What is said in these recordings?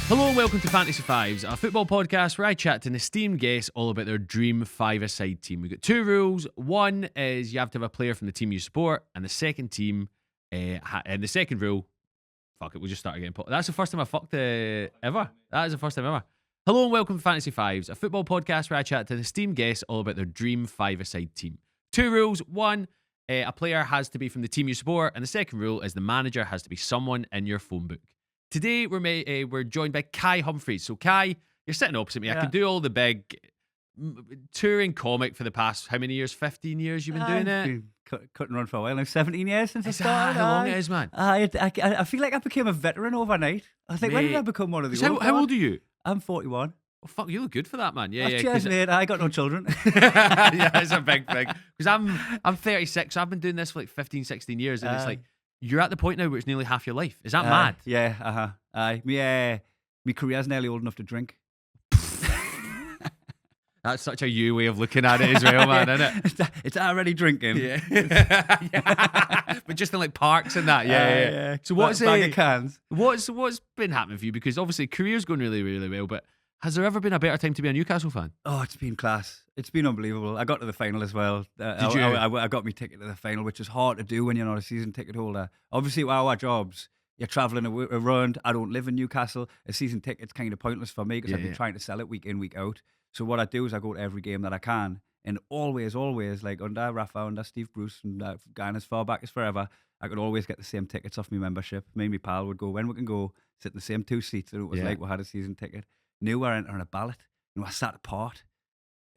Hello and welcome to Fantasy Fives, a football podcast where I chat to an esteemed guest all about their dream five-a-side team. We've got two rules. One is you have to have a player from the team you support, and the second team, and the second rule, fuck it, we'll just start again. That's the first time I fucked ever. That is the first time ever. Hello and welcome to Fantasy Fives, a football podcast where I chat to an esteemed guest all about their dream five-a-side team. Two rules. One, a player has to be from the team you support, and the second rule is the manager has to be someone in your phone book. Today, we're joined by Kai Humphries. So, Kai, you're sitting opposite me. I can do all the big touring comic for the past, how many years? 15 years you've been doing it? Cut and run for a while now. 17 years since I started. How long it is, man? I feel like I became a veteran overnight. I think, when did I become one of the old How old are you? I'm 41. Oh, fuck, you look good for that, man. Yeah. Cheers, mate. I got no children. Yeah, it's a big thing. Because I'm 36, so I've been doing this for like 15, 16 years, and it's like, you're at the point now where it's nearly half your life. Is that mad? Yeah, my career's nearly old enough to drink. That's such a you way of looking at it as well, man, isn't it? It's already drinking. Yeah. Yeah. But just in like parks and that. Yeah. So what's bag of cans? What's been happening for you? Because obviously career's going really, really well, but has there ever been a better time to be a Newcastle fan? Oh, it's been class. It's been unbelievable. I got to the final as well. Did you? I got my ticket to the final, which is hard to do when you're not a season ticket holder. Obviously, with our jobs, you're travelling around. I don't live in Newcastle. A season ticket's kind of pointless for me because I've been trying to sell it week in, week out. So what I do is I go to every game that I can. And always, like under Rafa, under Steve Bruce, and going as far back as forever, I could always get the same tickets off my membership. Me and my pal would go, when we can go, sit in the same two seats. And it was like we had a season ticket. Knew we were entering a ballot. And we sat apart.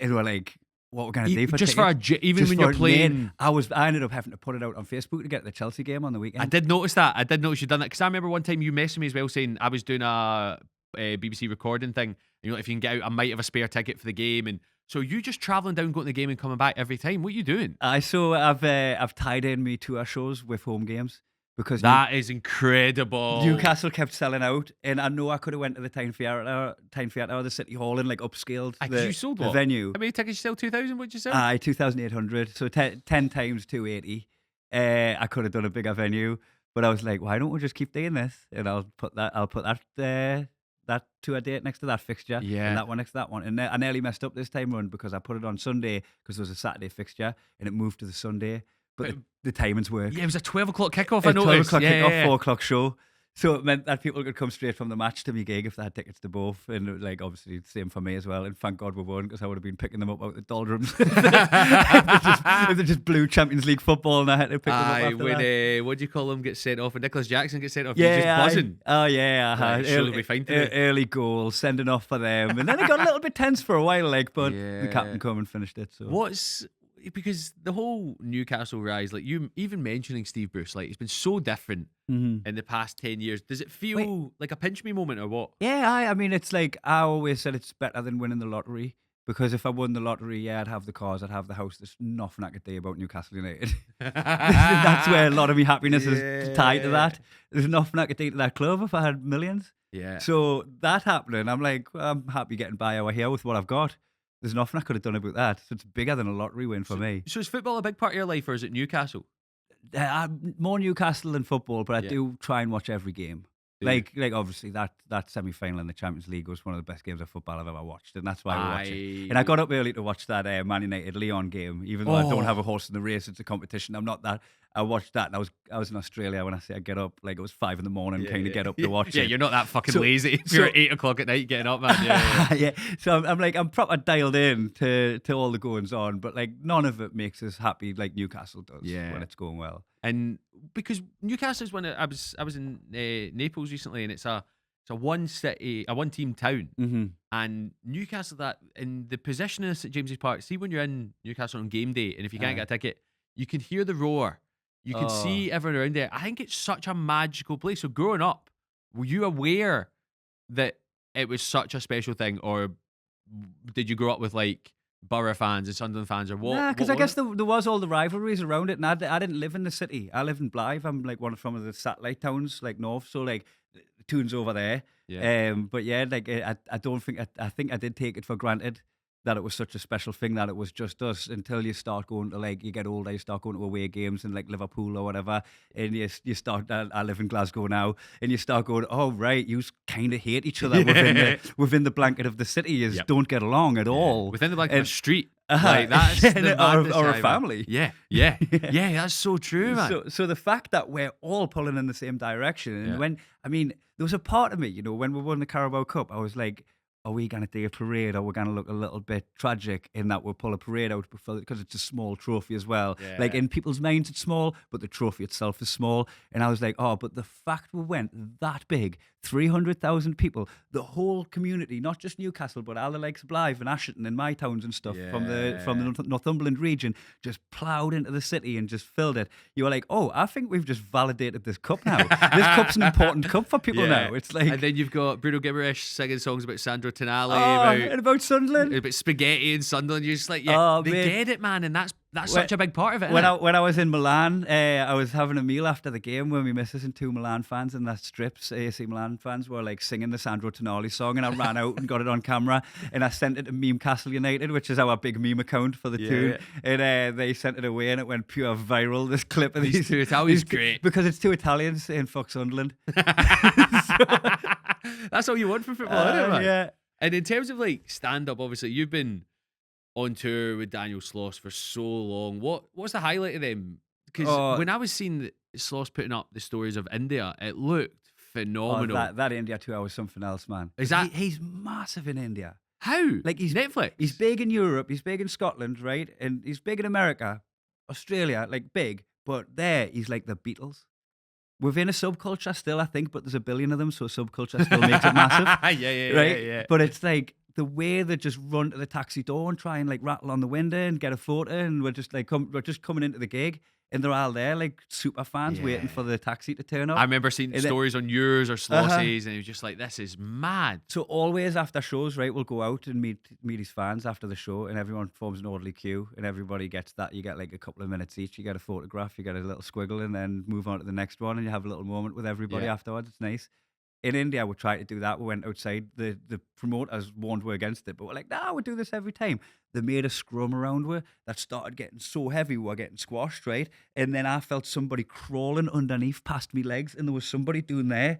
And we were like, what we're going to do for just tickets? Even just when you're playing. I ended up having to put it out on Facebook to get the Chelsea game on the weekend. I did notice that. I did notice you'd done that. Because I remember one time you messaged me as well saying I was doing a BBC recording thing. You know, if you can get out, I might have a spare ticket for the game. And so you just travelling down, going to the game and coming back every time. What are you doing? So I've tied in me tour shows with home games. Because that is incredible. Newcastle kept selling out, and I know I could have went to the Tyne Theatre or the City Hall and like upscaled you sold the venue. How many tickets you sell? 2,000? What'd you sell? 2,800. So 10 times 280. I could have done a bigger venue, but I was like, why don't we just keep doing this? And I'll put that tour date next to that fixture, and that one next to that one. And I nearly messed up this time round because I put it on Sunday because there was a Saturday fixture, and it moved to the Sunday. But the timings work. Yeah, it was a 12 o'clock kickoff, I noticed. 12 o'clock kickoff, 4 o'clock show. So it meant that people could come straight from the match to me gig if they had tickets to both. And like obviously the same for me as well. And thank God we won because I would have been picking them up out the doldrums. if they just blew Champions League football and I had to pick them up after that. What do you call them, get sent off? And Nicholas Jackson gets sent off. You're just buzzing. Early, be fine today. Early goal, sending off for them. And then it got a little bit tense for a while, but the captain come and finished it. So because the whole Newcastle rise, like you even mentioning Steve Bruce, like it's been so different in the past 10 years. Does it feel like a pinch me moment or what? Yeah, I mean, it's like I always said it's better than winning the lottery because if I won the lottery, I'd have the cars, I'd have the house. There's nothing I could do about Newcastle United. That's where a lot of my happiness is tied to that. There's nothing I could do to that club if I had millions. Yeah. So that happening, I'm like, I'm happy getting by over here with what I've got. There's nothing I could have done about that. So it's bigger than a lottery win for me. So is football a big part of your life, or is it Newcastle? More Newcastle than football, but I do try and watch every game. Like obviously that semi-final in the Champions League was one of the best games of football I've ever watched, and that's why I watch it. And I got up early to watch that Man United Leon game, even though I don't have a horse in the race. It's a competition. I'm not that. I watched that, and I was in Australia when I say I get up, like it was 5 a.m, kind of get up to watch it. Yeah, you're not that fucking lazy. If you're at 8 o'clock at night getting up, man. Yeah. So I'm proper dialed in to all the goings on, but like none of it makes us happy like Newcastle does when it's going well. And because Newcastle's I was in Naples recently, and it's a one team town, and Newcastle that in the position of St James's Park. See when you're in Newcastle on game day, and if you can't get a ticket, you can hear the roar. You can see everyone around there. I think it's such a magical place. So growing up, were you aware that it was such a special thing, or did you grow up with like Borough fans and Sunderland fans, or what? Nah, because I guess there was all the rivalries around it, and I didn't live in the city. I live in Blythe. I'm like one of the satellite towns, like north. So like tunes over there. Yeah. But yeah, like I don't think I think I did take it for granted that it was such a special thing that it was just us until you start going to like you get older, you start going to away games in like Liverpool or whatever, and you start. I live in Glasgow now, and you start going, oh right, you kind of hate each other within the blanket of the city. You don't get along at all within the blanket of the street. Like that's or a family. Yeah, that's so true, man. So the fact that we're all pulling in the same direction, and there was a part of me, when we won the Carabao Cup, I was like, are we going to do a parade, or we're going to look a little bit tragic in that we'll pull a parade out because it's a small trophy as well. Yeah. Like in people's minds it's small, but the trophy itself is small. And I was like, but the fact we went that big, 300,000 people, the whole community, not just Newcastle, but all the likes of Blythe and Ashton and my towns and stuff from the Northumberland region, just ploughed into the city and just filled it. You were like, I think we've just validated this cup now. This cup's an important cup for people now. It's like, and then you've got Bruno Gibberish singing songs about Sandro Tonali, about Sunderland, about spaghetti in Sunderland. You're just like, they get it, man, and that's such a big part of it. When I was in Milan, I was having a meal after the game when my missus and two Milan fans in that strips, AC Milan fans, were like singing the Sandro Tonali song, and I ran out and got it on camera, and I sent it to Newcastle United, which is our big meme account for the tune, and they sent it away, and it went pure viral. This clip of these two Italians, great because it's two Italians saying "fuck Sunderland." That's all you want from football, isn't it, man? Yeah. And in terms of like stand-up, obviously you've been on tour with Daniel Sloss for so long. What's the highlight of them? Because when I was seeing Sloss putting up the stories of India, it looked phenomenal. That India tour was something else, man. He's massive in India. How? Like he's Netflix. He's big in Europe. He's big in Scotland, right? And he's big in America, Australia, like big. But there, he's like the Beatles. Within a subculture still, I think, but there's a billion of them, so a subculture still makes it massive. Yeah. But it's like the way they just run to the taxi door and try and like rattle on the window and get a photo, and we're just coming into the gig, and they're all there like super fans waiting for the taxi to turn up. I remember seeing stories on yours or Sloss's, and he was just like, "This is mad." So always after shows, right, we'll go out and meet his fans after the show, and everyone forms an orderly queue, and everybody gets that. You get like a couple of minutes each. You get a photograph, you get a little squiggle, and then move on to the next one, and you have a little moment with everybody afterwards. It's nice. In India, we tried to do that. We went outside. The promoters warned we against it, but we're like, nah, we do this every time. They made a scrum around we that started getting so heavy, we were getting squashed, right? And then I felt somebody crawling underneath past me legs, and there was somebody doing there,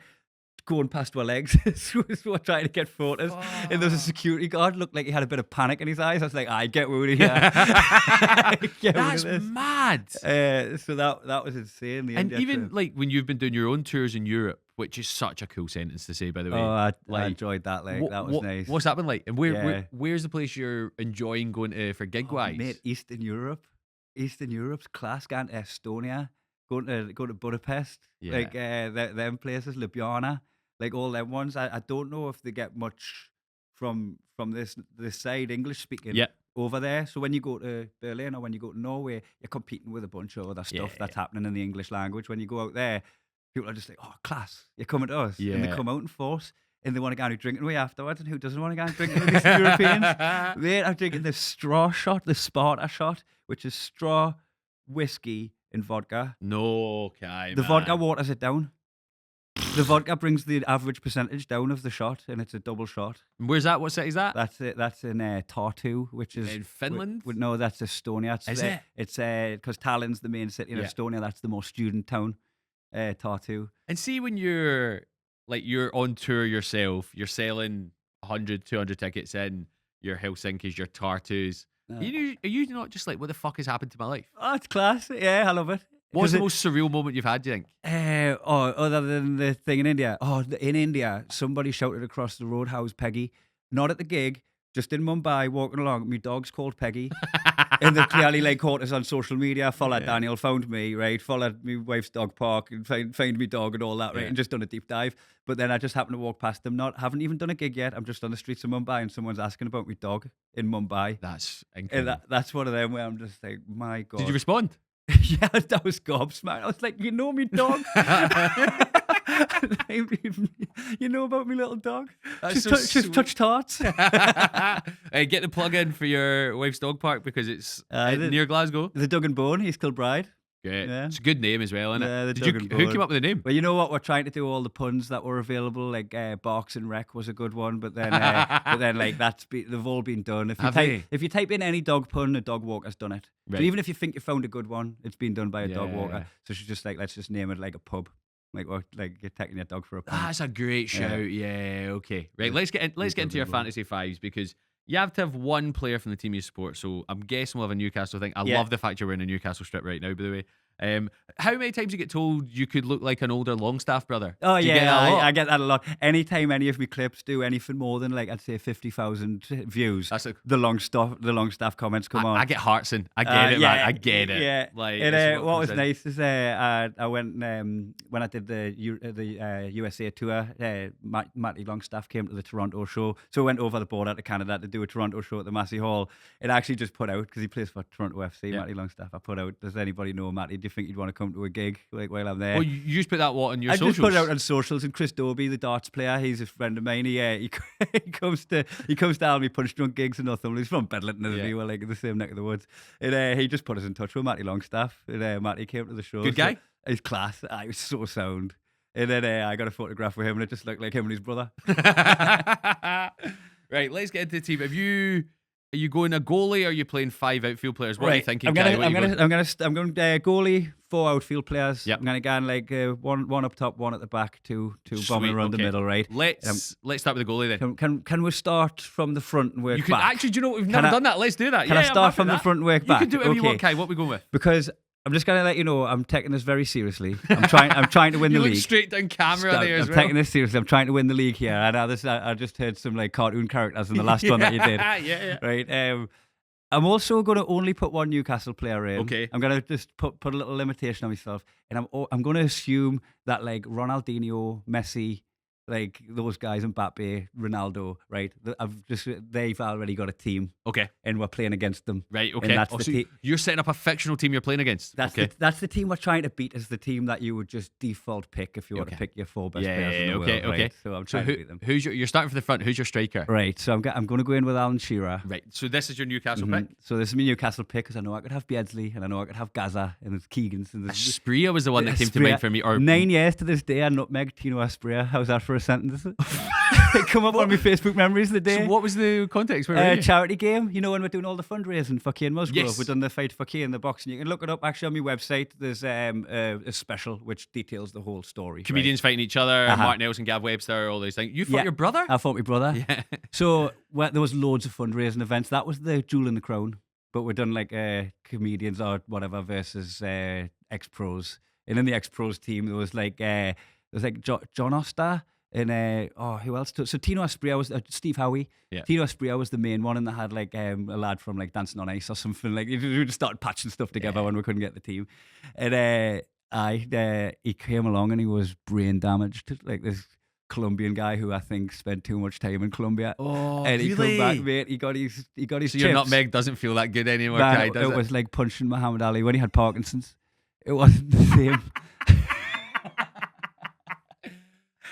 going past my legs. So we're trying to get photos. And there was a security guard, looked like he had a bit of panic in his eyes. I was like, get out of here. That's mad. So that was insane. And even like when you've been doing your own tours in Europe, which is such a cool sentence to say, by the way. I enjoyed that. That was nice. What's that been like? And where's the place you're enjoying going to for gig-wise? Mate, Eastern Europe's class. Going to Estonia, going to Budapest, like them places, Ljubljana, like all them ones. I don't know if they get much from this side English speaking over there. So when you go to Berlin or when you go to Norway, you're competing with a bunch of other stuff that's happening in the English language. When you go out there, people are just like, class, you're coming to us. And they come out in force, and they want to go and drinking away afterwards. And who doesn't want to go and drinking with these Europeans? Mate, I'm drinking the straw shot, the Sparta shot, which is straw, whiskey, and vodka. No, Kai, the vodka waters it down. The vodka brings the average percentage down of the shot, and it's a double shot. Where's that? What city is that? That's it. That's in Tartu, which is in Finland. No, that's Estonia. Is it? It's because Tallinn's the main city in Estonia. That's the most student town. Tartu. And see, when you're on tour yourself, you're selling 100, 200 tickets in your Helsinki's, your Tartus. Are you not just like, what the fuck has happened to my life? Oh, it's class. Yeah, I love it. What's the most surreal moment you've had, do you think? Other than the thing in India. In India, somebody shouted across the road, "How's Peggy?" Not at the gig, just in Mumbai, walking along. My dog's called Peggy. And they clearly like caught us on social media, followed Daniel, found me, right? Followed my wife's dog park and find me dog and all that, right? And just done a deep dive. But then I just happened to walk past them. Haven't even done a gig yet. I'm just on the streets of Mumbai, and someone's asking about my dog in Mumbai. That's incredible. And that's one of them where I'm just like, my God. Did you respond? Yeah, that was gobsmacked. I was like, you know me dog? You know about me little dog? She's touched hearts. Get the plug in for your wife's dog park because it's near Glasgow. The Dug and Bone, East Kilbride. Great. Yeah. It's a good name as well, isn't Yeah, it? the Did you, Dug and who Board. came up with the name? Well, you know what? We're trying to do all the puns that were available, like Barks and Wreck was a good one, but then like they've all been done. If you type in any dog pun, a dog walker's done it. Right. So even if you think you found a good one, it's been done by a dog Yeah. walker. So she's just like, let's just name it like a pub, like you're taking your dog for a pun. That's a great shout. Yeah. Okay. Right. Yeah. Let's get into your Dug and Board. fantasy fives, because you have to have one player from the team you support. So I'm guessing we'll have a Newcastle thing. I Yeah. love the fact you're wearing a Newcastle strip right now, by the way. How many times you get told you could look like an older Longstaff brother? Oh Do you get that a lot? I get that a lot. Anytime any of my clips do anything more than like I'd say 50,000 views, That's a, the Longstaff comments come on. I get heartson. I get it, man. I get it. Yeah. Like, And, it's what was comes in. nice is I went when I did the USA tour. Matty Longstaff came to the Toronto show, so I went over the border to Canada to do a Toronto show at the Massey Hall. It actually just put out, because he plays for Toronto FC. Yeah. Matty Longstaff. I put out, does anybody know Matty? Do you think you'd want to come to a gig like while I'm there? Well, you just put that on your I socials. just put it out on socials, and Chris Dobie, the darts player, he's a friend of mine. He comes to all my punch drunk gigs in Northumberland. He's from Bedlington, isn't he? We're like in the same neck of the woods. And he just put us in touch with Matty Longstaff. And Matty came to the show. Good guy. He's class. He was so sound. And then I got a photograph with him, and it just looked like him and his brother. Right, let's get into the team. Are you going a goalie, or are you playing 5 outfield players? What are you Right. thinking, I'm Kai? going goalie, 4 outfield players. Yep. I'm going to go like one up top, 1 at the back, two bombing around the middle, right? Let's start with the goalie then. Can we start from the front and work You can back? actually, do you know what? We've never done that. Let's do that. Can Yeah, I I'm start happy from with the that. front and work You back? can do whatever you Okay. want, Kai. What we going with? Because I'm just going to let you know I'm taking this very seriously. I'm trying to win You the look league. straight down camera there as I'm well. taking this seriously. I'm trying to win the league here. I just heard some like cartoon characters in the last one that you did. Yeah. Right. I'm also going to only put 1 Newcastle player in. Okay. I'm going to just put a little limitation on myself, and I'm going to assume that like Ronaldinho, Messi, like those guys, Mbappe, Ronaldo, right? They've already got a team, Okay. and we're playing against them. Right. And Okay. that's Oh, the so team. you're setting up a fictional team you're playing against. That's the team we're trying to beat. Is the team that you would just default pick if you want to pick your 4 best players in the world. Okay. Right? So I'm trying to beat them. You're starting for the front. Who's your striker? Right. So I'm going to go in with Alan Shearer. Right. So this is your Newcastle Mhm. pick. So this is my Newcastle pick, because I know I could have Beardsley, and I know I could have Gaza, and there's Keegan's, and there's Spria was the one that came to mind for me. Or 9 years to this day, I nutmeg Tino Aspria. How's that for a sentence? It come up on my Facebook memories of the day. So what was the context? Where were you? Charity game. You know when we're doing all the fundraising for Kane Musgrove? Yes. We've done the Fight for Kane, the boxing. You can look it up actually on my website. There's a special which details the whole story. Comedians fighting each other, Uh-huh. Martin Nelson, Gav Webster, all those things. You fought your brother? I fought my brother. Yeah. So there was loads of fundraising events. That was the Jewel in the Crown. But we've done like comedians or whatever versus ex-pros. And in the ex-pros team, there was like John Oster and who else? So Tino Aspria was Steve Howie. Yeah. Tino Aspria was the main one, and they had like a lad from like Dancing on Ice or something. Like we just started patching stuff together when we couldn't get the team. And he came along and he was brain damaged, like this Colombian guy who I think spent too much time in Colombia. Oh, And he really? come back, mate. He got his So chips. your nutmeg doesn't feel that good anymore, Man, Kai, does it it? was like punching Muhammad Ali when he had Parkinson's. It wasn't the same.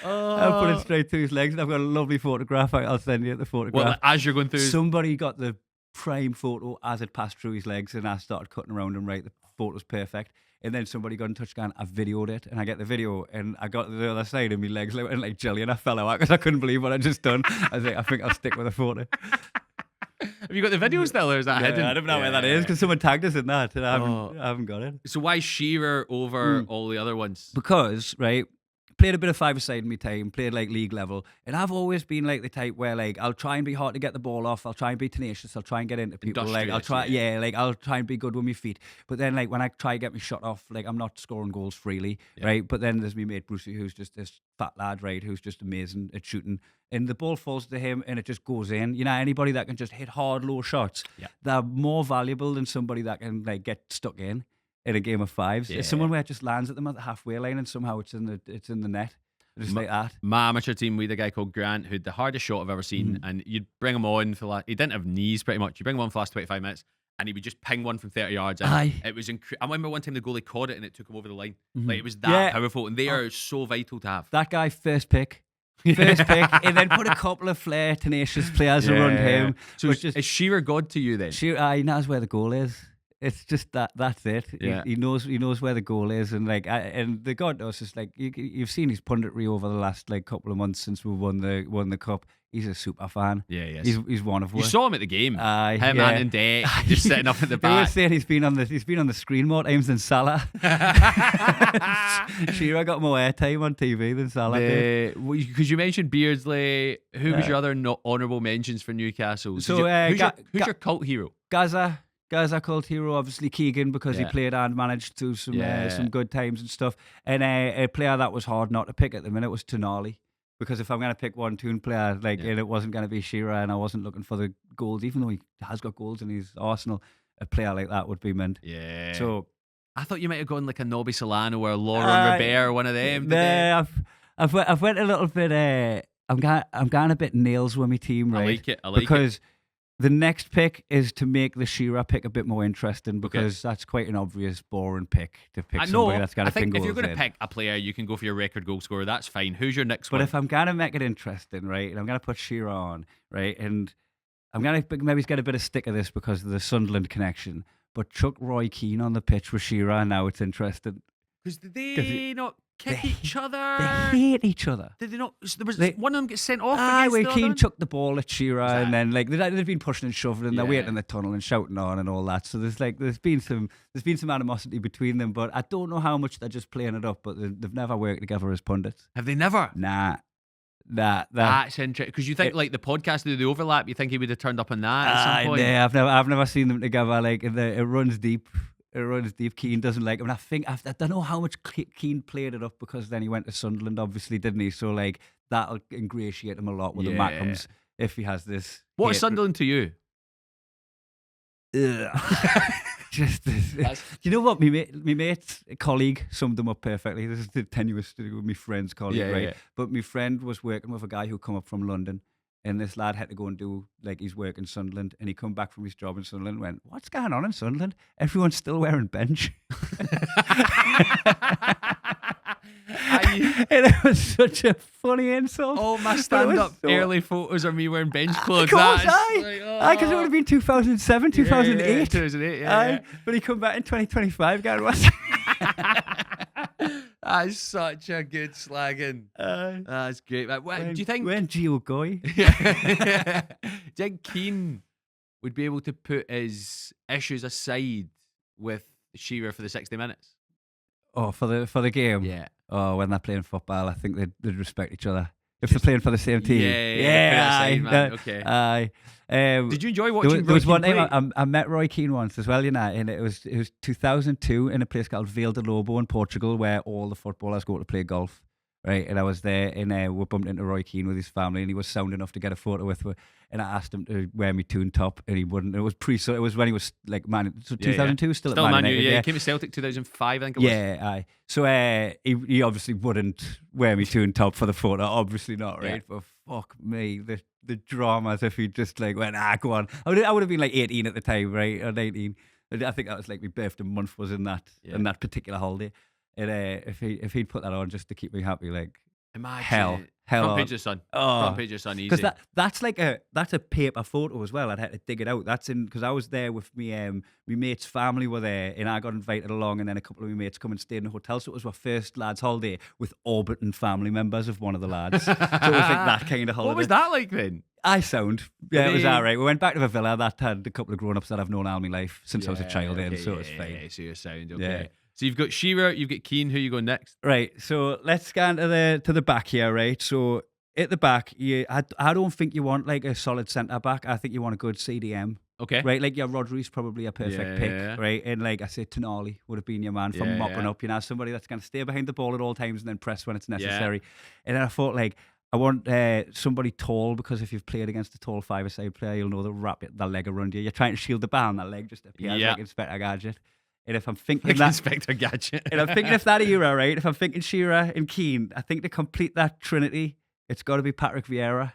I put it straight to his legs, and I've got a lovely photograph. I'll send you the photograph. Well, as you're going through... Somebody got the prime photo as it passed through his legs, and I started cutting around him. Right, the photo's perfect. And then somebody got in touch again. I videoed it, and I get the video, and I got to the other side, and my legs went like jelly, and I fell out because I couldn't believe what I'd just done. I was like, I think I'll stick with the photo. Have you got the video still, or is that hidden? I don't know where that is, because someone tagged us in that, and I haven't got it. So why Shearer over all the other ones? Because, right, played a bit of five-a-side in my time, played like league level, and I've always been like the type where like I'll try and be hard to get the ball off, I'll try and be tenacious, I'll try and get into people, like I'll try, I'll try and be good with my feet. But then like when I try to get my shot off, like I'm not scoring goals freely, right? But then there's me mate Brucey, who's just this fat lad, right, who's just amazing at shooting, and the ball falls to him and it just goes in. You know, anybody that can just hit hard low shots, they're more valuable than somebody that can like get stuck in a game of fives. It's someone where it just lands at them at the halfway line and somehow it's in the net. Just like that. My amateur team, we had a guy called Grant who had the hardest shot I've ever seen, and you'd bring him on for he didn't have knees pretty much. You bring him on for the last 25 minutes, and he would just ping one from 30 yards. And it was I remember one time the goalie caught it and it took him over the line. Like it was that powerful, and they are so vital to have. That guy first pick, and then put a couple of flair, tenacious players around him. So is Shearer God to you then? Shearer, he knows where the goal is. It's just that's it. Yeah. He knows where the goal is, and and the God knows, it's like you've seen his punditry over the last like couple of months since we won the cup. He's a super fan. Yeah, yes. He's one of You us. saw him at the game. Him yeah. and Deck just sitting up at the They were back. saying he's been on the screen more times than Salah. Shearer got more airtime on TV than Salah did. Because you mentioned Beardsley. Who was your other honourable mentions for Newcastle? So, who's your cult hero? Gaza cult hero, obviously Keegan, because he played and managed to some good times and stuff. And a player that was hard not to pick at the minute was Tonali. Because if I'm going to pick one Toon player, and it wasn't going to be Shearer, and I wasn't looking for the goals, even though he has got goals in his Arsenal, a player like that would be mint. Yeah. So I thought you might have gone like a Nobby Solano or a Laurent Robert, one of them. Nah, I've went a little bit. I'm going a bit nails with my team, right? I like it. Because the next pick is to make the Shearer pick a bit more interesting, because that's quite an obvious, boring pick to pick somebody that's going to think goals if you're going in. to pick a player, you can go for your record goal scorer. That's fine. Who's your next one? But if I'm going to make it interesting, right, and I'm going to put Shearer on, right, and I'm going to maybe get a bit of stick of this because of the Sunderland connection, but chuck Roy Keane on the pitch with Shearer, and now it's interesting. Because did they not kick each other? They hate each other. Did they not? There was one of them get sent off. Where against Keane chucked the ball at Shearer, and then they've been pushing and shoving, and they're Yeah. waiting in the tunnel and shouting on and all that. So there's been some animosity between them, but I don't know how much they're just playing it up. But they've never worked together as pundits. Have they never? Nah. That's interesting. Because you think like the podcast, the overlap, you think he would have turned up on that at some point? Yeah, I've never seen them together. Like it runs deep. It runs deep. Keane doesn't like him. And I don't know how much Keane played it up, because then he went to Sunderland, obviously, didn't he? So like that'll ingratiate him a lot with the Mackhams if he has this. What is Sunderland to you? Just this. You know what? My mate's colleague summed them up perfectly. This is the tenuous to do with my friend's colleague, right? Yeah. But my friend was working with a guy who come up from London, and this lad had to go and do like his work in Sunderland, and he come back from his job in Sunderland and went, "What's going on in Sunderland? Everyone's still wearing bench." And it was such a funny insult. Oh, my stand-up early photos are me wearing bench clothes. Of course, because it would have been 2007, 2008. Yeah, 2008, yeah. But he come back in 2025, going, "What's?" That's such a good slagging. That's great. Do you think when Gio Goy? Do you think Keane would be able to put his issues aside with Shearer for the 60 minutes? Oh, for the game? Yeah. Oh, when they're playing football, I think they'd respect each other. If they're playing for the same team. Yeah. Okay. Aye. Did you enjoy watching there was Roy one Keane play? time I met Roy Keane once as well, you know, and it was 2002 in a place called Vale de Lobo in Portugal, where all the footballers go to play golf. Right, and I was there, and we bumped into Roy Keane with his family, and he was sound enough to get a photo with me. And I asked him to wear me Toon top, and he wouldn't. It was so it was when he was like Man. So 2002, still at Man United. Yeah, he came to Celtic 2005, I think it was. Yeah, aye. So he obviously wouldn't wear me Toon top for the photo. Obviously not, right? Yeah. But fuck me, the dramas if he just like went, go on. I would have been like 18 at the time, right, or 19. I think that was like my birthday month was in that particular holiday. And if he'd put that on just to keep me happy, like imagine hell front page of Sun. Front page of Sun, easy. Because that's a paper photo as well. I'd had to dig it out. That's in because I was there with me mate's family were there, and I got invited along, and then a couple of my mates come and stayed in a hotel. So it was our first lads' holiday with orbiting family members of one of the lads. So it was like that kind of holiday. What was that like then? It was all right. We went back to the villa. That had a couple of grown-ups that I've known all my life since I was a child, so it was fine. Yeah, so you're sound, okay. Yeah. So you've got Shearer, you've got Keane. Who you going next? Right. So let's go into the back here, right? So at the back, I don't think you want like a solid centre back. I think you want a good CDM. Okay. Right, like your Rodri's probably a perfect pick, right? And like I said, Tonali would have been your man for mopping up. You know, somebody that's going to stay behind the ball at all times and then press when it's necessary. And then I thought like, I want somebody tall, because if you've played against a tall five-a-side player, you'll know they'll wrap the leg around you. You're trying to shield the ball, and that leg just appears like Inspector Gadget. And if I'm thinking like that Inspector Gadget, and I'm thinking of that era, right? If I'm thinking Shearer and Keane, I think to complete that trinity, it's got to be Patrick Vieira.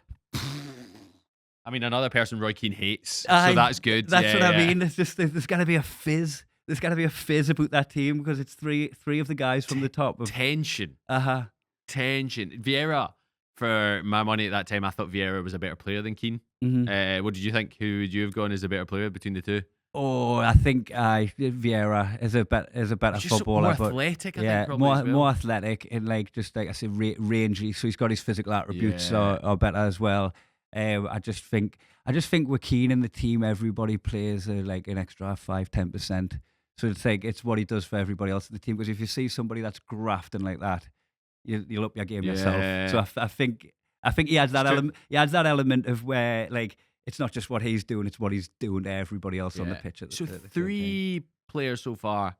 I mean, another person Roy Keane hates, so that's good. That's what I mean. It's just there's got to be a fizz. There's got to be a fizz about that team, because it's three of the guys from the top. Tension. Tension. Vieira, for my money at that time, I thought Vieira was a better player than Keane. Mm-hmm. What did you think? Who would you have gone as a better player between the two? Oh, I think Vieira is a better He's just footballer, more but athletic, I yeah, think, probably as well. more athletic and like just like I said, rangy. So he's got his physical attributes Yeah. are better as well. I just think we're keen in the team. Everybody plays like an extra 5-10%. So it's like it's what he does for everybody else in the team. Because if you see somebody that's grafting like that, you'll up your game yourself. So I think he adds that element. He adds that element of where like it's not just what he's doing; it's what he's doing to everybody else on the pitch. So 3 players so far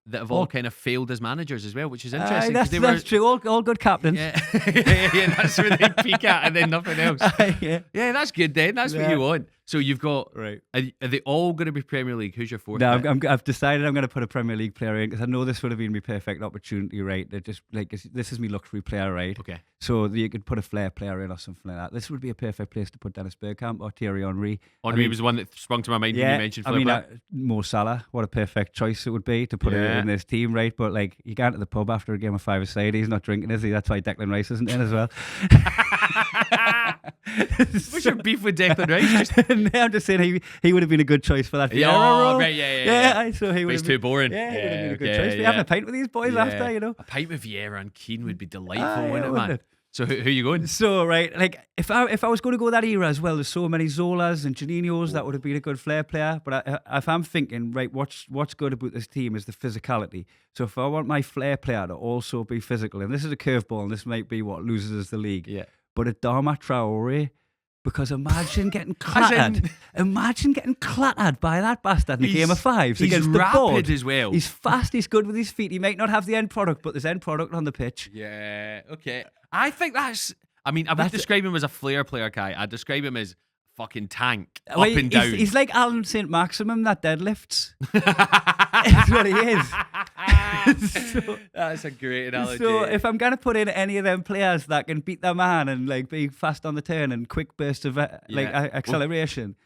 that have all kind of failed as managers as well, which is interesting. That's true. All good captains. Yeah. Yeah, that's where they peak at, and then nothing else. Yeah, that's good then. That's what you want. So you've got right. Are they all going to be Premier League? Who's your fourth? No, I've decided I'm going to put a Premier League player in because I know this would have been my perfect opportunity, right? They're just like this is my luxury player, right? Okay. So you could put a flair player in or something like that. This would be a perfect place to put Dennis Bergkamp or Thierry Henry. Henry was the one that sprung to my mind when you mentioned flair player. Mo Salah. What a perfect choice it would be to put it in this team, right? But like you go into the pub after a game of five-a-side, he's not drinking, is he? That's why Declan Rice isn't in as well. What's your beef with Declan Rice? I'm just saying he would have been a good choice for that Vieira role. Right, yeah. So he would he's too boring. Yeah, he would have been a good choice. We having a pint with these boys after, you know. A pint with Vieira and Keane would be delightful, wouldn't it, man? So who are you going? So right, like if I was going to go that era as well, there's so many Zolas and Juninho's that would have been a good flair player. But if I'm thinking, right, what's good about this team is the physicality. So if I want my flair player to also be physical, and this is a curveball, and this might be what loses us the league. Yeah. But Adama Traore. Because imagine getting clattered. Imagine getting clattered by that bastard in a game of fives against the board. He's rapid as well. He's fast, he's good with his feet. He might not have the end product, but there's end product on the pitch. Yeah, okay. I think that's... I mean, I would describe him as a flair player, Kai. I'd describe him as fucking tank, up and down. He's like Alan St. Maximum that deadlifts. That's what he is. That's a great analogy. So if I'm going to put in any of them players that can beat their man and like be fast on the turn and quick burst of acceleration,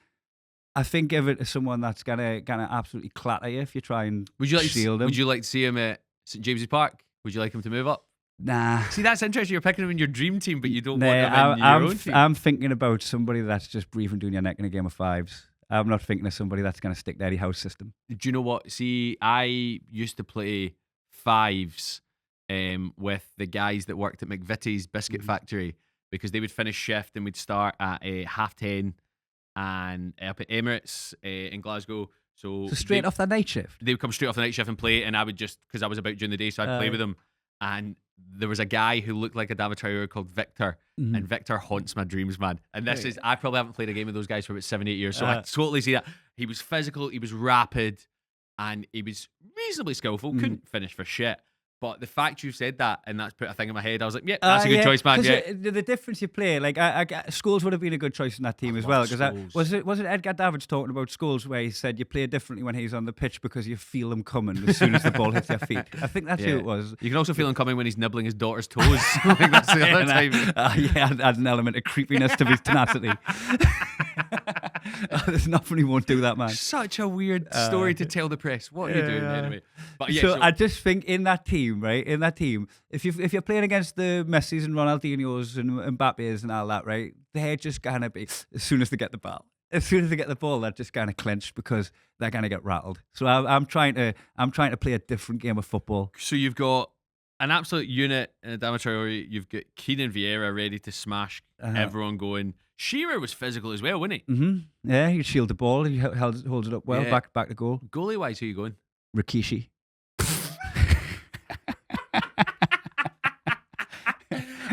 I think give it to someone that's gonna absolutely clatter you if you try and shield him. Would you like to see him at St James's Park? Would you like him to move up? Nah. See, that's interesting. You're picking him in your dream team, but you don't want him in your own team. I'm thinking about somebody that's just breathing down your neck in a game of fives. I'm not thinking of somebody that's going to stick to Eddie Howe's system. Do you know what? See, I used to play fives with the guys that worked at McVitie's Biscuit Factory because they would finish shift and we'd start at 10:30 and up at Emirates in Glasgow. So straight off the night shift? They would come straight off the night shift and play, and I would just, because I was about during the day, so I'd play with them. And there was a guy who looked like a David Traore called Victor, and Victor haunts my dreams, man. And this is, I probably haven't played a game with those guys for about 7-8 years, so I totally see that. He was physical, he was rapid, and he was reasonably skillful, couldn't finish for shit. But the fact you said that, and that's put a thing in my head, I was like, yeah, that's a good choice, man. Yeah. The difference you play, like, Scholes would have been a good choice in that team as well. Because was it Edgar Davids talking about Scholes where he said you play differently when he's on the pitch because you feel him coming as soon as the ball hits your feet. I think that's who it was. You can also feel him coming when he's nibbling his daughter's toes. I think that's the other time. Adds an element of creepiness to his tenacity. There's nothing he won't do, that man. Such a weird story to tell the press. What are you doing anyway? But yeah, so I just think in that team, right? In that team, if you're playing against the Messis and Ronaldinho's and Mbappe's and all that, right? They're just gonna be, as soon as they get the ball. As soon as they get the ball, they're just gonna clench because they're gonna get rattled. So I'm trying to play a different game of football. So you've got an absolute unit in Adama Traore. You've got Keenan Vieira ready to smash everyone going. Shearer was physical as well, wasn't he? Mm-hmm. Yeah, he shield the ball. He holds it up well. Yeah. Back to goal. Goalie wise, who are you going? Rikishi.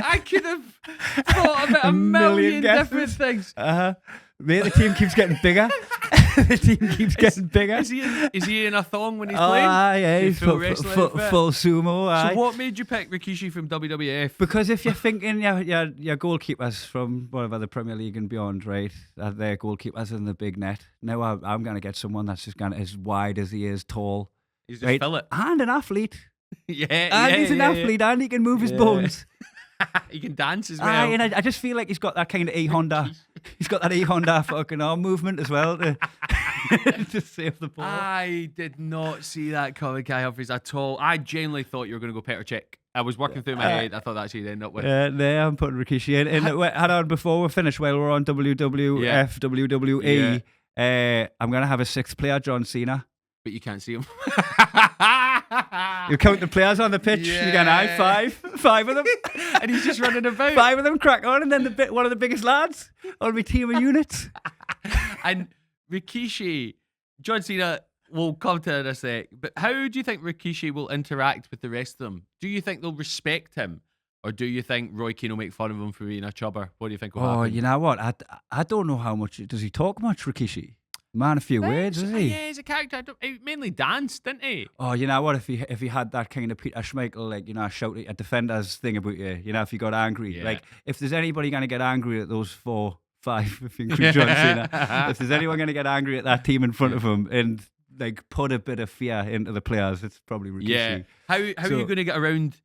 I could have thought about a million different things. Mate, the team keeps getting bigger. The team keeps getting bigger. Is he in a thong when he's playing? Yeah, he's full sumo. So what made you pick Rikishi from WWF? Because if you're thinking your goalkeepers from whatever the Premier League and beyond, right? Their goalkeepers in the big net. Now I'm going to get someone that's just going to as wide as he is tall. He's just fill it. And an athlete. He's an athlete and he can move his bones. He can dance as well. And I just feel like he's got that kind of Honda. He's got that Honda fucking arm movement as well to save the ball. I did not see that coming, Kai Humphries, at all. I genuinely thought you were going to go Petr Cech. I was working through my head. I thought that's who you'd end up with. Yeah, I'm putting Rikishi in. And hold on, before we finish, while we're on WWF, WWE, I'm going to have a sixth player, John Cena. But you can't see him. You count the players on the pitch. Yeah. You're going, five of them. And he's just running about. 5 of them crack on, and then one of the biggest lads on my team of units. And Rikishi, John Cena, we'll come to it in a sec. But how do you think Rikishi will interact with the rest of them? Do you think they'll respect him? Or do you think Roy Keane will make fun of him for being a chubber? What do you think will happen? You know what? I don't know how much. Does he talk much, Rikishi? Man, a few words, is he? Yeah, he's a character. He mainly danced, didn't he? Oh, you know what? If he had that kind of Peter Schmeichel, like, you know, shout a defender's thing about you, you know, if you got angry. Yeah. Like, if there's anybody going to get angry at those 4, 5, if you include John Cena, if there's anyone going to get angry at that team in front of him and, like, put a bit of fear into the players, it's probably Rikishi. Yeah. How are you going to get around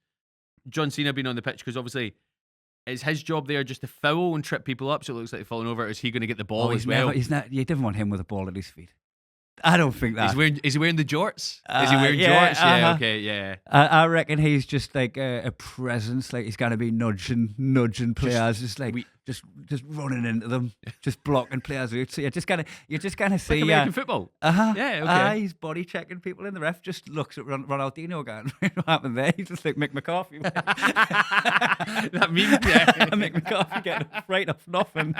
John Cena being on the pitch? Because obviously, is his job there just to foul and trip people up so it looks like they're falling over? Or is he going to get the ball as well? You didn't want him with a ball at his feet. I don't think that. Is he wearing the jorts? Is he wearing jorts? Yeah, okay, yeah. I reckon he's just like a presence. Like he's going to be nudging players, just running into them, just blocking players out. So you're just gonna see like American football. Yeah, okay. He's body checking people in the ref. Just looks at Ronaldinho going, what happened there? He's just like Mick McCarthy. That meme, yeah. Mick McCarthy getting right off nothing.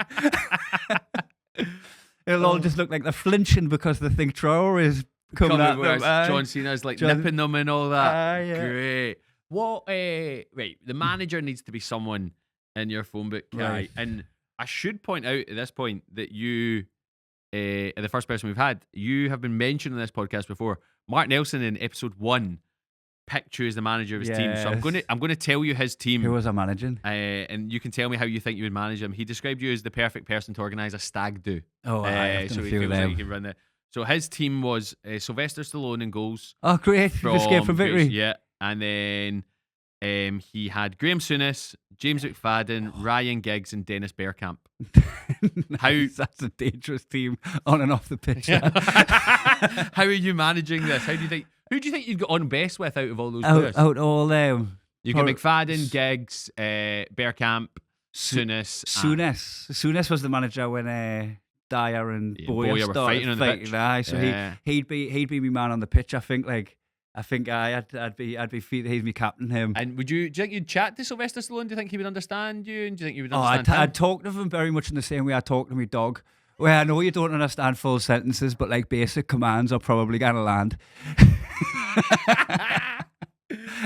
It'll all just look like they're flinching because they think Traore is coming at them. John Cena's like nipping them and all that. Yeah. Great. What? Right, the manager needs to be someone in your phone book, Kai. Right. And I should point out at this point that you are the first person we've had. You have been mentioned in this podcast before. Mark Nelson in episode 1 picked you as the manager of his team. So I'm going to tell you his team. Who was I managing? And you can tell me how you think you would manage him. He described you as the perfect person to organise a stag do. Oh, so he feels like he can run it. So his team was Sylvester Stallone in goals. Oh, great! Escape from victory. Yeah, and then he had Graham Souness, James McFadden, Ryan Giggs, and Dennis Bergkamp. That's a dangerous team on and off the pitch. How are you managing this? Who do you think you'd get on best with out of all those players? Out all them. You got McFadden, Giggs, Bergkamp, Souness. Souness was the manager when Dyer and Boyer were fighting on the pitch. So he'd be my man on the pitch. I think I'd be he's my captain. Him. And do you think you'd chat to Sylvester Stallone? Do you think he would understand you? And do you think you would understand him? I'd talk to him very much in the same way I talk to my dog. Well, I know you don't understand full sentences, but like basic commands are probably gonna land.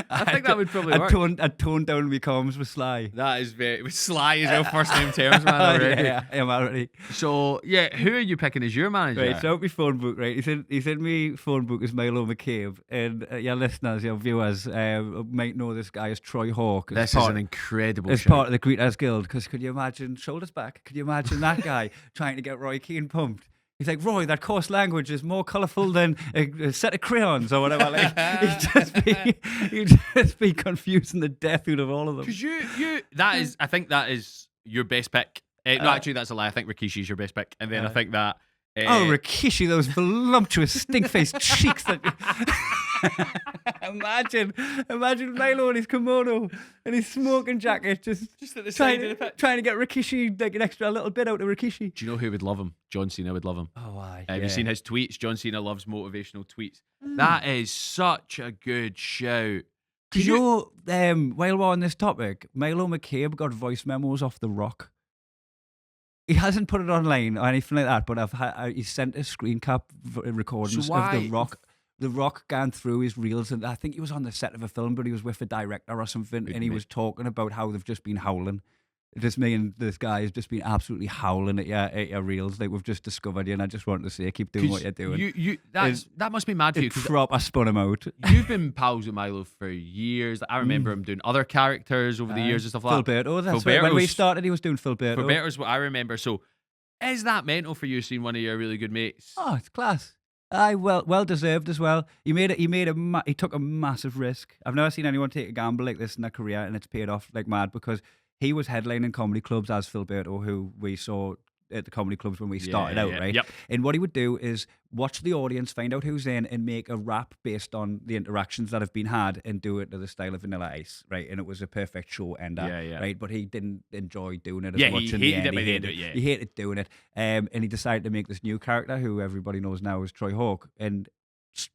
I think that would probably work. I'd tone down my comms with Sly. That is with Sly as your first name terms, man. Already. Yeah, I am already. So yeah, who are you picking as your manager? Right, so my phone book, right? He's in my phone book is Milo McCabe, and your listeners, your viewers, might know this guy as Troy Hawk. This is an incredible. It's part of the Greeters Guild. Because could you imagine shoulders back? Could you imagine that guy trying to get Roy Keane pumped? He's like, Roy, that coarse language is more colourful than a set of crayons or whatever. Like, he'd just be confusing the death out of all of them. Because I think that is your best pick. No, actually, that's a lie. I think Rikishi's your best pick. And then I think that... Rikishi, those voluptuous stink-faced cheeks. Imagine Milo in his kimono and his smoking jacket, just at the side of the pitch, trying to get Rikishi like an extra little bit out of Rikishi. Do you know who would love him? John Cena would love him. Oh, aye. Have you seen his tweets? John Cena loves motivational tweets. That is such a good shout. Do you know, while we're on this topic, Milo McCabe got voice memos off The Rock. He hasn't put it online or anything like that, but he sent a screen cap recordings of The Rock. The Rock gone through his reels, and I think he was on the set of a film, but he was with a director or something, and he was talking about how they've just been howling. Just me and this guy has just been absolutely howling at your reels. Like, we've just discovered you, and I just wanted to say, keep doing what you're doing. That must be mad for you. I spun him out. You've been pals with Milo for years. I remember him doing other characters over the years and stuff like that. Philberto, that's right. When we started, he was doing Philberto. Philberto's what I remember. So, is that mental for you, seeing one of your really good mates? Oh, it's class. Aye, well deserved as well. He took a massive risk. I've never seen anyone take a gamble like this in their career, and it's paid off like mad because he was headlining comedy clubs as Philberto, who we saw at the comedy clubs when we started out, right? Yep. And what he would do is watch the audience, find out who's in, and make a rap based on the interactions that have been had, and do it to the style of Vanilla Ice, right? And it was a perfect show ender, right? But he didn't enjoy doing it as much. He hated it by the end of it. He hated doing it, and he decided to make this new character who everybody knows now as Troy Hawk, and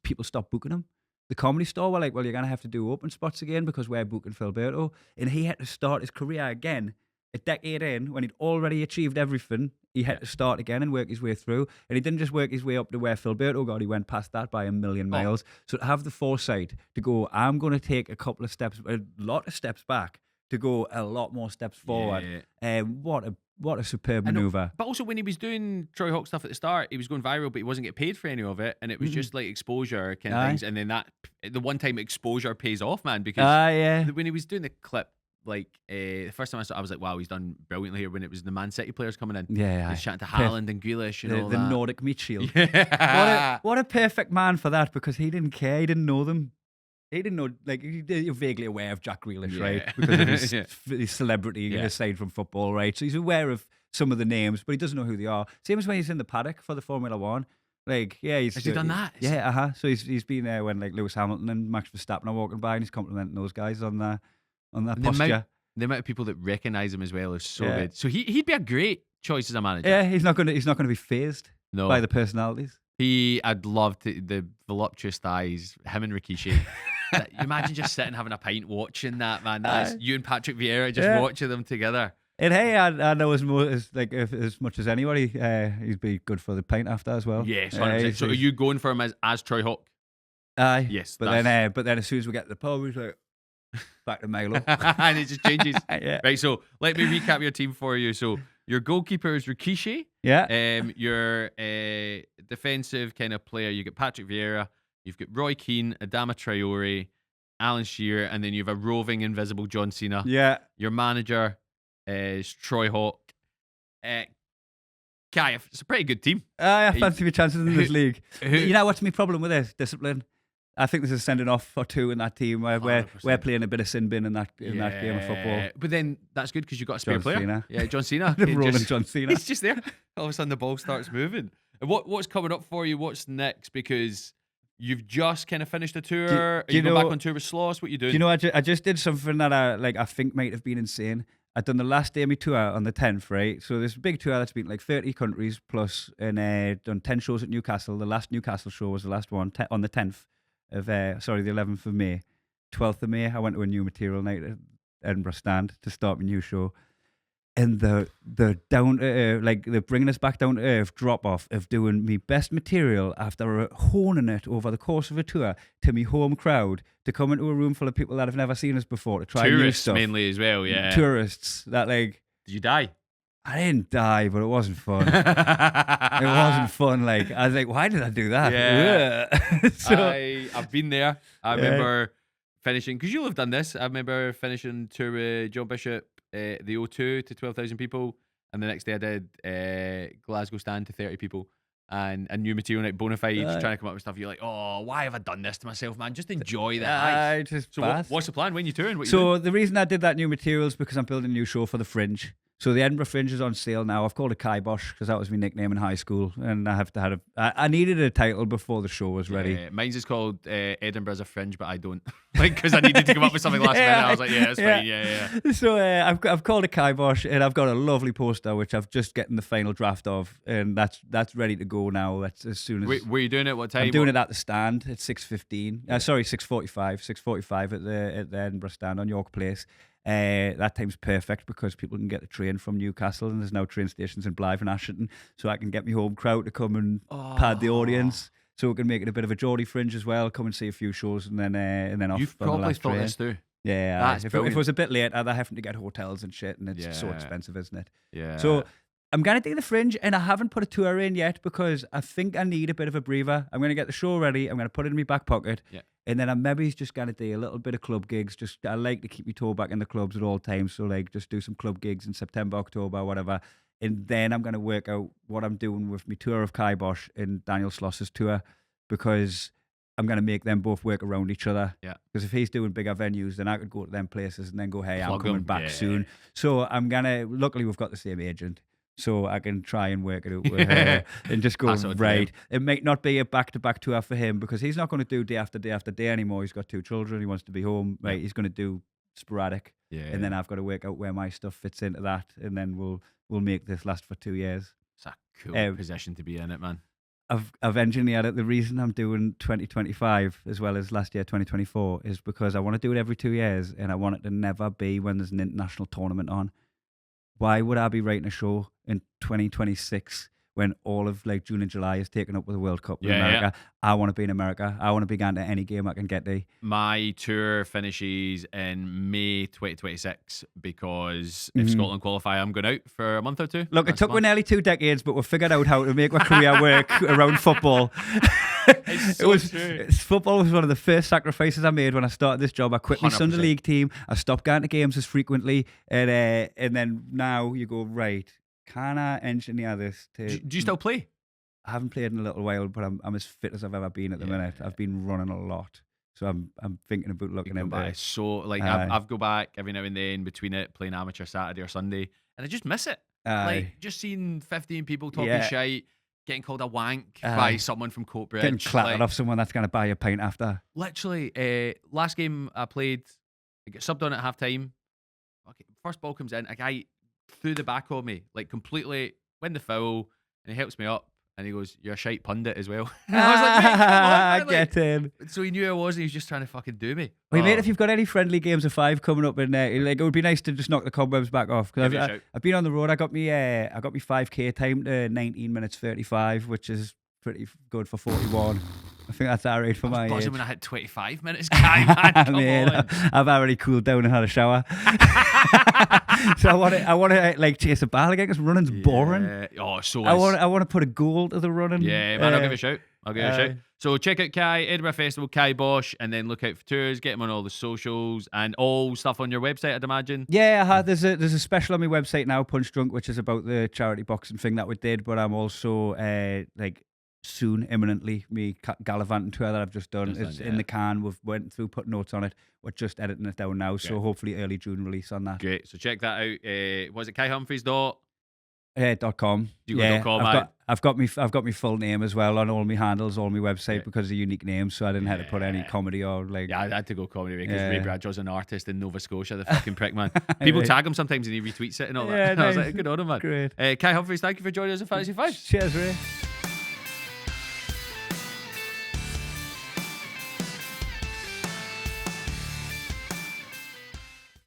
people stopped booking him. The Comedy Store were like, well, you're going to have to do open spots again because we're booking Philberto. And he had to start his career again a decade in when he'd already achieved everything. He had to start again and work his way through. And he didn't just work his way up to where Philberto got. He went past that by a million miles. So to have the foresight to go, I'm going to take a couple of steps, a lot of steps back to go a lot more steps forward. What a superb maneuver. But also when he was doing Troy Hawk stuff at the start, he was going viral, but he wasn't getting paid for any of it. And it was just like exposure kind of things. And then the one time exposure pays off, man, because when he was doing the clip, like the first time I saw it, I was like, wow, he's done brilliantly here when it was the Man City players coming in. He's chatting to Haaland and Grealish and all the that. Nordic meat shield. What a perfect man for that, because he didn't care. He didn't know them. He didn't know, like, you're vaguely aware of Jack Grealish, right? Because of his celebrity aside from football, right? So he's aware of some of the names, but he doesn't know who they are. Same as when he's in the paddock for the Formula One. Like, has he done that? Yeah, So he's been there when like Lewis Hamilton and Max Verstappen are walking by, and he's complimenting those guys on that posture. The amount of people that recognise him as well is so good. So he'd be a great choice as a manager. Yeah, he's not gonna be phased by the personalities. I'd love to, the voluptuous thighs, him and Rikishi. You imagine just sitting having a pint watching that, man. That's you and Patrick Vieira just watching them together. And hey, I know as much as anybody, he'd be good for the pint after as well. Yes, 100%. So are you going for him as Troy Hawk? Aye. Yes. But then as soon as we get to the pub, he's like, back to Milo. And it just changes. Right, so let me recap your team for you. So your goalkeeper is Rikishi. Yeah. Your defensive kind of player, you get Patrick Vieira. You've got Roy Keane, Adama Traore, Alan Shearer, and then you have a roving invisible John Cena. Yeah. Your manager is Troy Hawk. Kai, it's a pretty good team. I fancy my chances in this league. You know what's my problem with this? Discipline. I think there's a sending off or two in that team where we're playing a bit of sin bin in that game of football. But then that's good because you've got a spare John player. Cena. Yeah, John Cena. Rolling John Cena. He's just there. All of a sudden the ball starts moving. And what's coming up for you? What's next? Because you've just kind of finished a tour. Are you going back on tour with Sloss? What are you doing? Do you know, I just did something that I think might have been insane. I'd done the last day of my tour on the 10th, right? So this big tour that's been like 30 countries plus, and done 10 shows at Newcastle. The last Newcastle show was the last one on the 10th of, the 11th of May. 12th of May, I went to a new material night at Edinburgh Stand to start my new show. And the down to earth, like the bringing us back down to earth drop off of doing me best material after honing it over the course of a tour to me home crowd, to come into a room full of people that have never seen us before to try new stuff. Mainly as well, yeah. Tourists that like. Did you die? I didn't die, but it wasn't fun. It wasn't fun. Like I was like, why did I do that? Yeah. So, I've been there. I remember finishing, because you'll have done this. I remember finishing tour with John Bishop. The O2 to 12,000 people, and the next day I did Glasgow Stand to 30 people, and a new material night Bonafide, just trying to come up with stuff. You're like, oh, why have I done this to myself, man? Just enjoy that. So what's the plan? When you touring? The reason I did that new material is because I'm building a new show for the Fringe. So the Edinburgh Fringe is on sale now. I've called it Kai Bosch because that was my nickname in high school, and I needed a title before the show was ready. Mine's is called Edinburgh's a Fringe, but I don't, like, because I needed to come up with something last minute. I was like, yeah, that's fine. Yeah. So I've called it Kai Bosch, and I've got a lovely poster which I've just getting the final draft of, and that's ready to go now. That's as soon as. Were you doing it? What time? I'm doing it at the Stand at 6:15. 6:45. 6:45 at the Edinburgh Stand on York Place. That time's perfect because people can get the train from Newcastle, and there's now train stations in Blythe and Ashington, so I can get my home crowd to come and pad the audience. So we can make it a bit of a Geordie Fringe as well. Come and see a few shows, and then off. You've probably thought this through. Yeah, if it was a bit late, I'd have to get hotels and shit, and it's so expensive, isn't it? Yeah. So I'm going to do the Fringe, and I haven't put a tour in yet because I think I need a bit of a breather. I'm going to get the show ready. I'm going to put it in my back pocket. Yeah. And then I'm maybe just going to do a little bit of club gigs. I like to keep my toe back in the clubs at all times. So like just do some club gigs in September, October, whatever. And then I'm going to work out what I'm doing with my tour of Kai Bosch and Daniel Sloss's tour, because I'm going to make them both work around each other. Yeah. Because if he's doing bigger venues, then I could go to them places and then go, hey, I'm coming back soon. So I'm going to, luckily we've got the same agent. so I can try and work it out with her and just go, right. It might not be a back-to-back tour for him because he's not going to do day after day after day anymore. He's got 2 children. He wants to be home. Right, he's going to do sporadic, and then I've got to work out where my stuff fits into that, and then we'll make this last for 2 years. It's a cool position to be in, it, man. I've engineered it. The reason I'm doing 2025 as well as last year 2024 is because I want to do it every 2 years, and I want it to never be when there's an international tournament on. Why would I be writing a show in 2026 when all of like June and July is taken up with the World Cup in America? I want to be in America. I want to be going to any game I can get to. My tour finishes in May 2026 because if Scotland qualify, I'm going out for a month or 2. Look, it took me nearly 2 decades, but we figured out how to make my career work around football. Football was one of the first sacrifices I made when I started this job. I quit my Sunday league team. I stopped going to games as frequently, and then now you go, right, can I engineer this to... Do you still play? I haven't played in a little while, but I'm as fit as I've ever been at the minute. I've been running a lot, so I'm thinking about looking into it. So like I've go back every now and then between it, playing amateur Saturday or Sunday, and I just miss it. Like just seeing 15 people talking shite, getting called a wank by someone from Coatbridge. Getting clattered off someone that's going to buy you a pint after. Literally, last game I played, I get subbed on at half time. Okay, first ball comes in, a guy threw the back of me, like completely win the foul, and he helps me up, and he goes, "You're a shite pundit as well." And I was like, "Mate, come on, get in." So he knew I was, and he was just trying to fucking do me. Well, mate, if you've got any friendly games of 5 coming up in there, like it would be nice to just knock the cobwebs back off. Because I've been on the road. I got me 5K time to 19 minutes 35, which is pretty good for 41. I think that's all right for my age. When I hit 25 minutes, Kai, man, come on. I've already cooled down and had a shower. So I want to like chase a ball again because running's boring. Oh, so I want to put a goal to the running. Yeah, man, I'll give it a shout. So check out Kai, Edinburgh Festival, Kai Bosch, and then look out for tours, get him on all the socials and all stuff on your website, I'd imagine. Yeah, there's a special on my website now, Punch Drunk, which is about the charity boxing thing that we did, but I'm also like soon, imminently, me gallivanting tour that I've just done is in the can. We've went through, put notes on it. We're just editing it down now, so hopefully early June release on that. Great, so check that out. Was it KaiHumphries .com. I've got my full name as well on all my handles, all my website because of the unique name, so I didn't have to put any comedy or like. Yeah, I had to go comedy because Ray Bradshaw's an artist in Nova Scotia, the fucking prick, man. People tag him sometimes and he retweets it and all that. I was like, good on him, man. Great. Kai Humphries, thank you for joining us at Fantasy Fives. Cheers, Ray.